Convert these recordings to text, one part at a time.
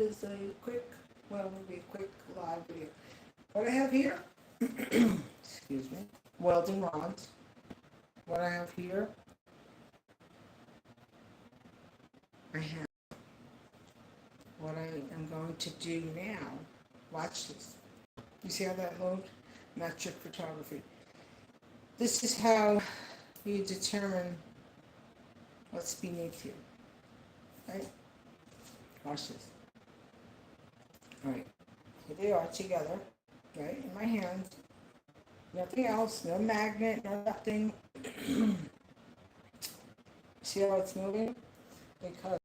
is a quick, well, it'll be a quick live video. What I have here, excuse me, welding rods. What I have here, I have what I am going to do now. Watch this. You see how that moved? Metric photography. This is how you determine what's beneath you. Right? Watch this. Alright. Here they are together. Right? In my hand. Nothing else. No magnet. No nothing. See how it's moving? Because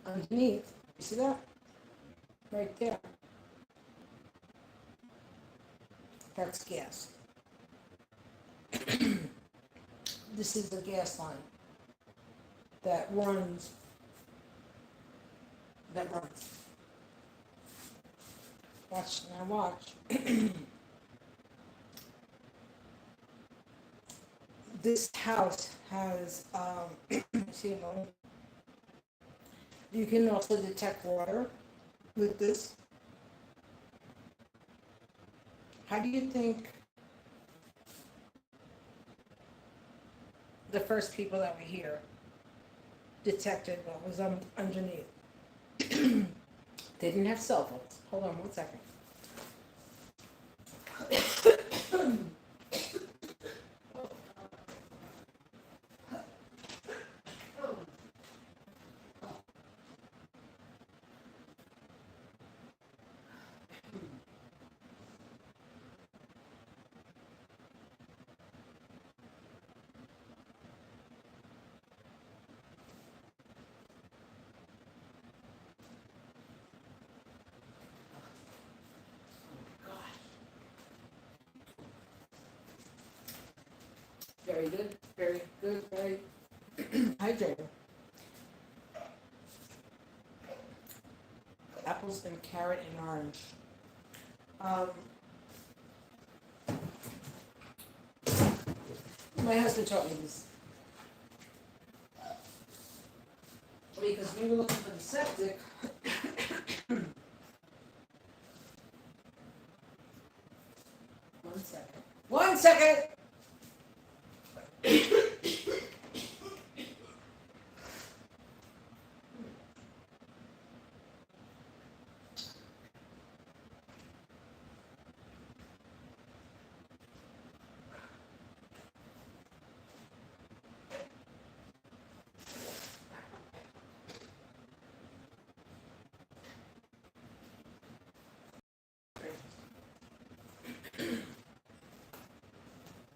underneath, you see that? Right there. That's gas. This is the gas line that runs. Watch, now watch. This house has, see, you can also detect water with this. How do you think the first people that were here detected what was underneath? They didn't have cell phones. Hold on 1 second. Very good, very good, very hydrated. Apples and carrot and orange. My husband taught me this. Because we were looking for the septic. 1 second. 1 second!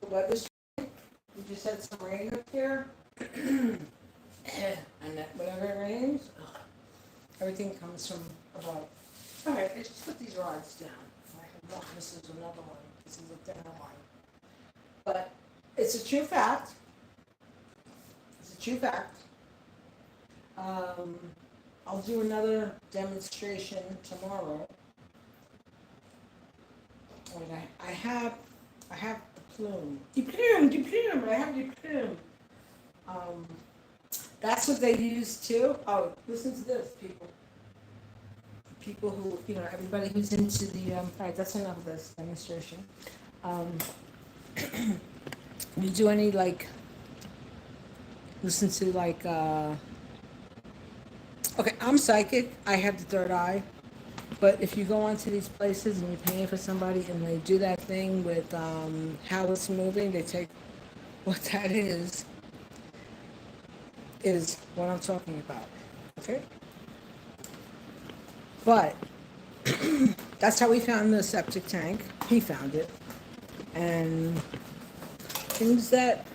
Weather, we just had some rain up here, and that whenever it rains, everything comes from above. All right, I just put these rods down. This is another one. This is a thinner one. But it's a true fact. It's a true fact. I'll do another demonstration tomorrow. And I have the plume. The plume. I have the plume. That's what they use too. Oh, listen to this, people. People who, everybody who's into the, all right, that's enough of this demonstration. You do any, listen to, okay, I'm psychic. I have the third eye. But if you go onto these places and you're paying for somebody and they do that thing with how it's moving, they take what that is what I'm talking about. Okay? But that's how we found the septic tank. He found it. And things that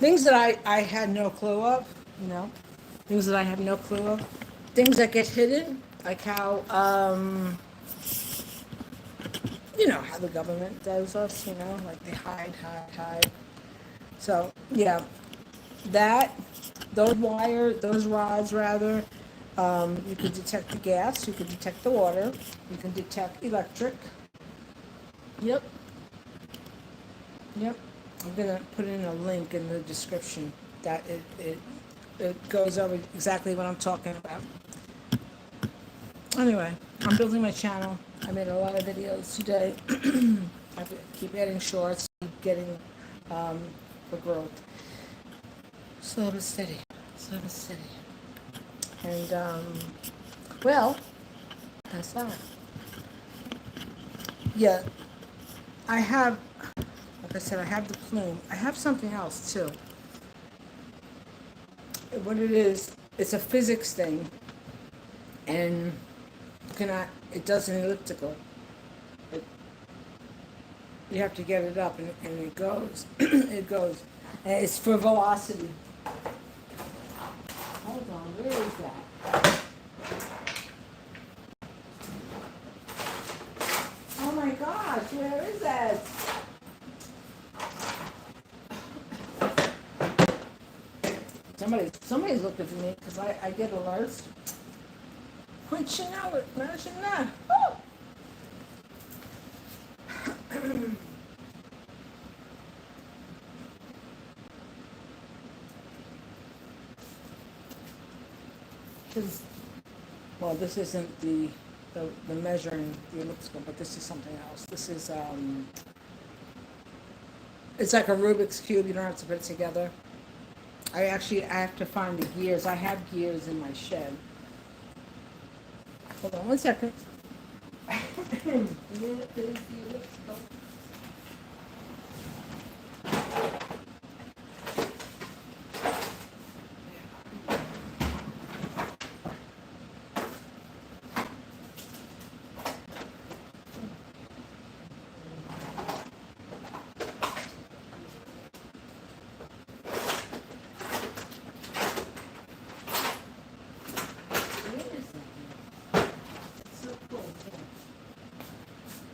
I had no clue of, things that I had no clue of, things that get hidden, like how, how the government does us, like they hide. So, yeah, those rods, rather, you can detect the gas, you can detect the water, you can detect electric. Yep. I'm gonna put in a link in the description that it goes over exactly what I'm talking about. Anyway, I'm building my channel. I made a lot of videos today. I keep adding shorts, keep getting for growth. Slow but steady. Slow but steady. And, well, that's that. Yeah, I have, like I said, I have the plume. I have something else too. What it is, it's a physics thing, and you cannot, it does an elliptical. It, you have to get it up, and it goes. It goes. And it's for velocity. Hold on, where is that? Oh my gosh, where is that? Somebody's looking for me because I get alerts. Wouldn't you know it? Imagine that. Because, well, this isn't the measuring the elliptical, but this is something else. This is it's like a Rubik's cube. You don't have to put it together. I have to find the gears. I have gears in my shed. Hold on one second. Here is the elliptical.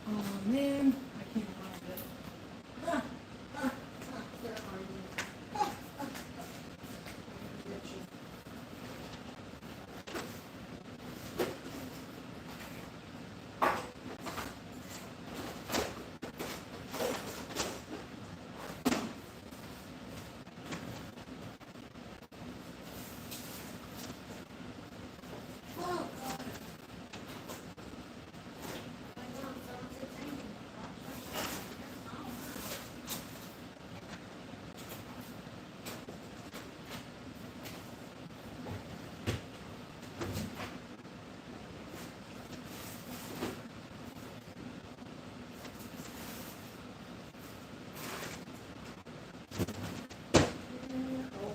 Oh man, I can't find it. Where are you? Get you. Oh, God.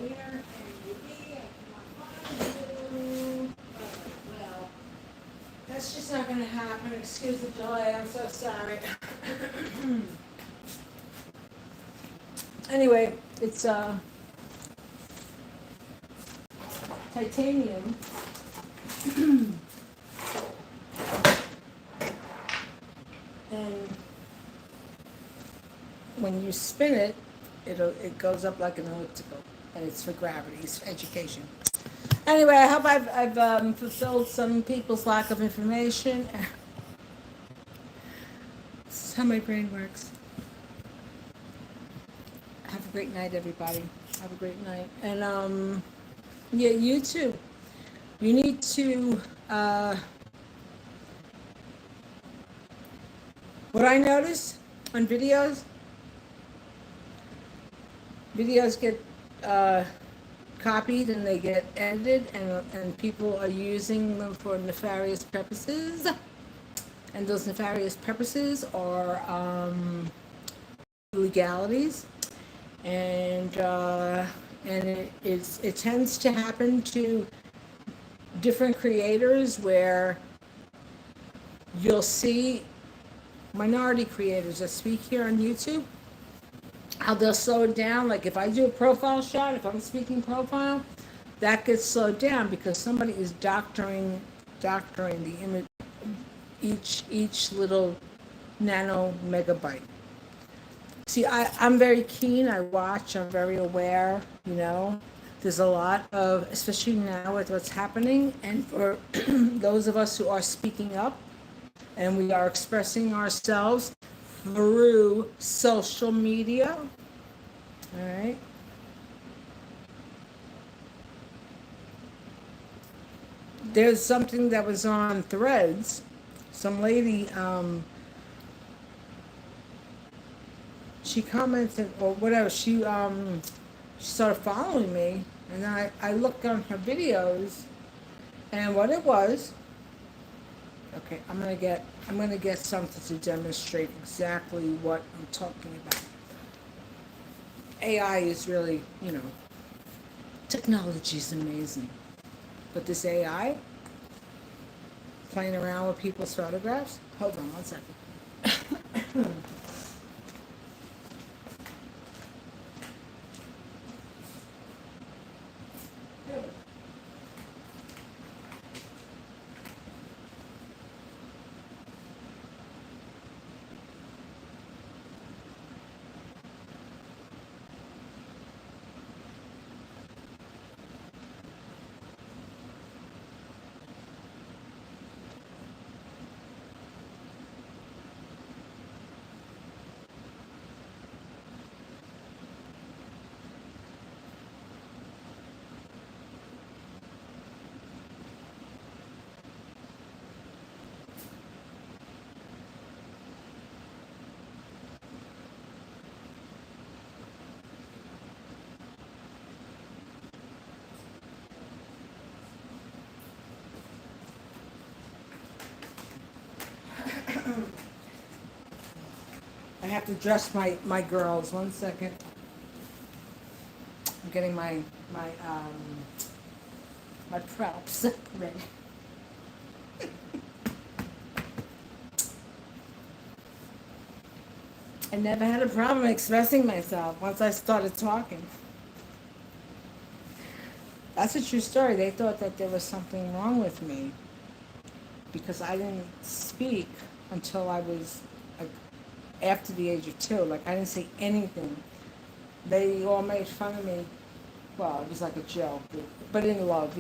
Where can you be? I cannot find you. Well, that's just not gonna happen. Excuse the delay. I'm so sorry. Anyway, it's titanium. And when you spin it, it goes up like an elliptical, and it's for gravity. It's for education. Anyway, I hope I've fulfilled some people's lack of information. This is how my brain works. Have a great night, everybody. Have a great night. And yeah, you too. You need to. What I notice on videos get copied and they get edited, and people are using them for nefarious purposes. And those nefarious purposes are legalities, and it tends to happen to different creators where you'll see minority creators that speak here on YouTube, how they'll slow it down. Like if I do a profile shot, if I'm speaking profile, that gets slowed down because somebody is doctoring the image, each little nano megabyte. See, I'm very keen. I watch. I'm very aware. You know, there's a lot of, especially now with what's happening, and for those of us who are speaking up and we are expressing ourselves through social media. All right. there's something that was on Threads. Some lady, she commented or whatever. She started following me, and I looked on her videos, and what it was. Okay, I'm gonna get something to demonstrate exactly what I'm talking about. AI is really, technology is amazing, but this AI playing around with people's photographs. Hold on one second. I have to dress my girls. One second. I'm getting my props ready. I never had a problem expressing myself once I started talking. That's a true story. They thought that there was something wrong with me because I didn't speak until I was like after the age of 2. Like I didn't say anything. They all made fun of me. Well, it was like a joke, but in love,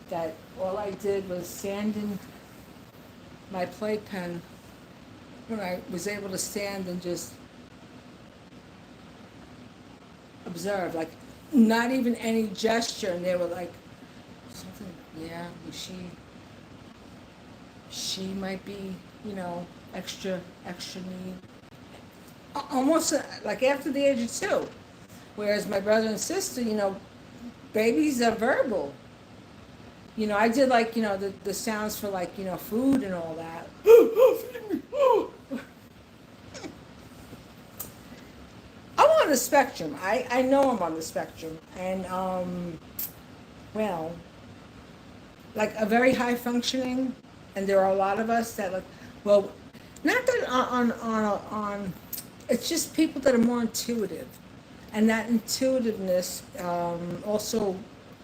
that all I did was stand in my playpen when I was able to stand and just observe, like not even any gesture, and they were like, something, yeah, well, she might be, extra need. Almost like after the age of 2. Whereas my brother and sister, babies are verbal. I did like, the sounds for like, food and all that. I'm on the spectrum. I know I'm on the spectrum. And, well, like a very high functioning, and there are a lot of us that like, well, not that on it's just people that are more intuitive. And that intuitiveness also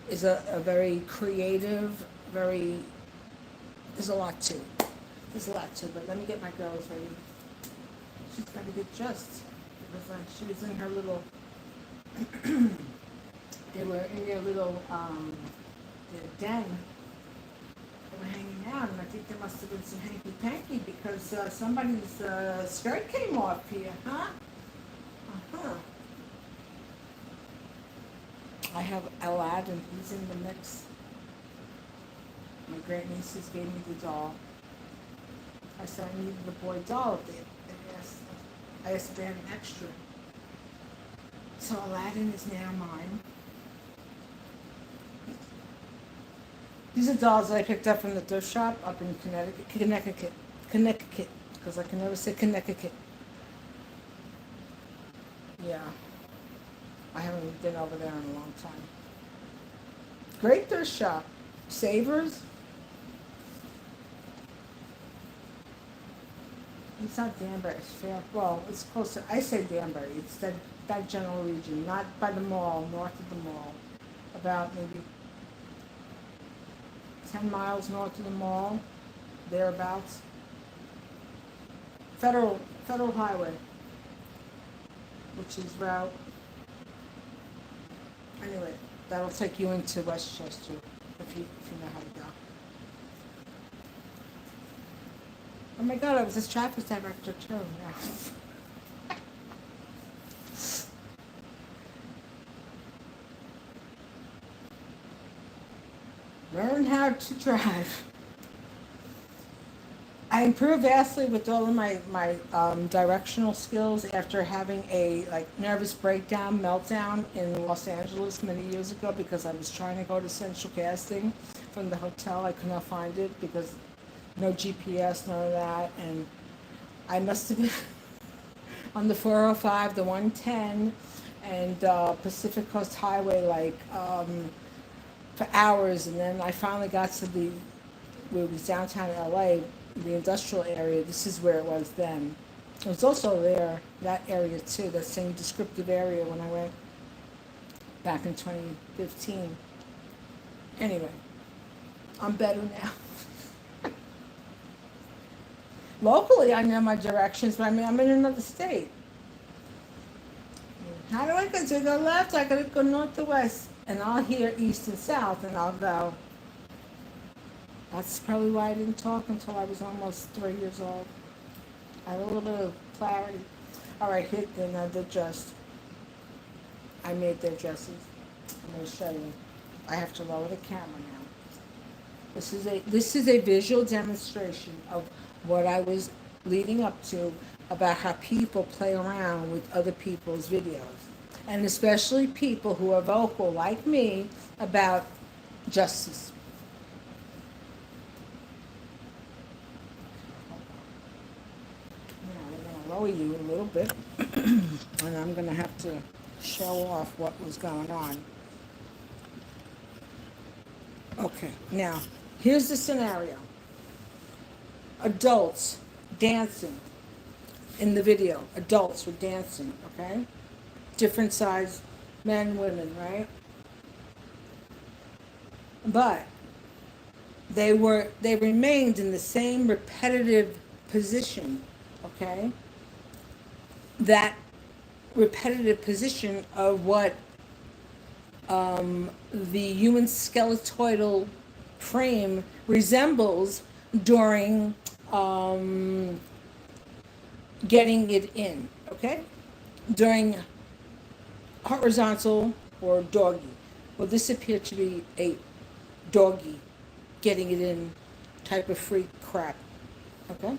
is a very creative, there's a lot to it. There's a lot to it, but let me get my girls ready. She's got to get dressed. Because she was in her little, they were in their little, their den. They were hanging out, and I think there must have been some hanky-panky because somebody's skirt came off here, huh? Uh-huh. I have Aladdin, he's in the mix. My grandnieces gave me the doll. I said I needed a boy doll. I asked if they had an extra. So Aladdin is now mine. These are dolls that I picked up from the thrift shop up in Connecticut, because I can never say Connecticut. Yeah. I haven't been over there in a long time. Great thrift shop. Savers. It's not Danbury. It's fair. Well, it's closer. I say Danbury. It's that general region, not by the mall, north of the mall. About maybe 10 miles north of the mall, thereabouts. Federal Highway, which is route. Anyway, that'll take you into Westchester if you know how to go. Oh my God, I was this traffic director too. Yeah. Learn how to drive. I improved vastly with all of my directional skills after having a nervous breakdown, meltdown in Los Angeles many years ago because I was trying to go to Central Casting from the hotel. I could not find it because no GPS, none of that, and I must have been on the 405, the 110, and Pacific Coast Highway for hours, and then I finally got to where it was downtown LA, the industrial area. This is where it was then. It was also there, that area too, that same descriptive area when I went back in 2015. Anyway, I'm better now. Locally, I know my directions, but I mean, I'm in another state. How do I go to the left? I gotta go north to west, and I'll hear east and south, and I'll go. That's probably why I didn't talk until I was almost 3 years old. I had a little bit of clarity. All right, hit the dress. I made their dresses. I'm going to show you. I have to lower the camera now. This is a visual demonstration of what I was leading up to about how people play around with other people's videos, and especially people who are vocal like me about justice. Lower you a little bit, and I'm going to have to show off what was going on. Okay, now, here's the scenario. Adults dancing in the video. Adults were dancing, okay? Different size men, women, right? But they remained in the same repetitive position, okay? That repetitive position of what the human skeletal frame resembles during getting it in, okay? During horizontal or doggy. Well, this appeared to be a doggy getting it in type of freak crap, okay?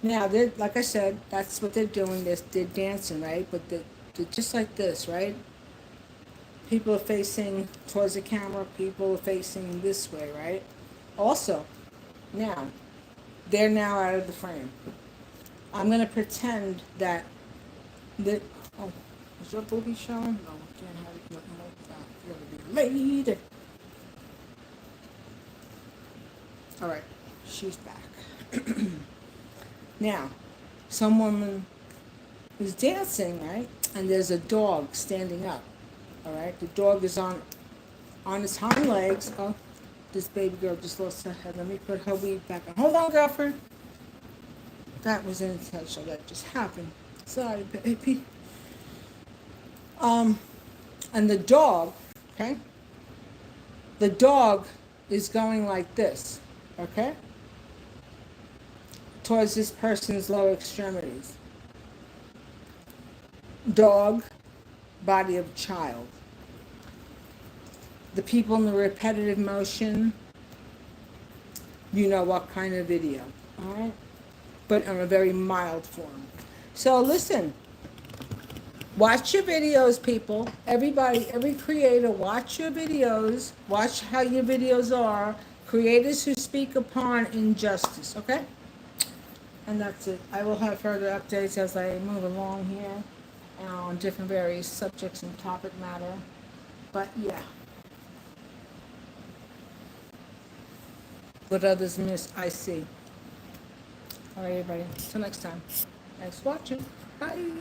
Now, like I said, that's what they're doing. They're dancing, right? But they're just like this, right? People are facing towards the camera. People are facing this way, right? Also, now, they're now out of the frame. I'm going to pretend that... Oh, is your booby showing? No, I can't have it looking like that. You're going to be late. All right, she's back. Now, some woman is dancing, right? And there's a dog standing up, all right? The dog is on its hind legs. Oh, this baby girl just lost her head. Let me put her weave back on. Hold on, girlfriend. That was intentional. That just happened. Sorry, baby. And the dog, okay? The dog is going like this, okay? Towards this person's lower extremities. Dog, body of child. The people in the repetitive motion, you know what kind of video, all right? But on a very mild form. So listen, watch your videos, people. Everybody, every creator, watch your videos. Watch how your videos are. Creators who speak upon injustice, okay? And that's it. I will have further updates as I move along here on different various subjects and topic matter. But yeah. What others miss, I see. All right, everybody. Till next time. Thanks for watching. Bye.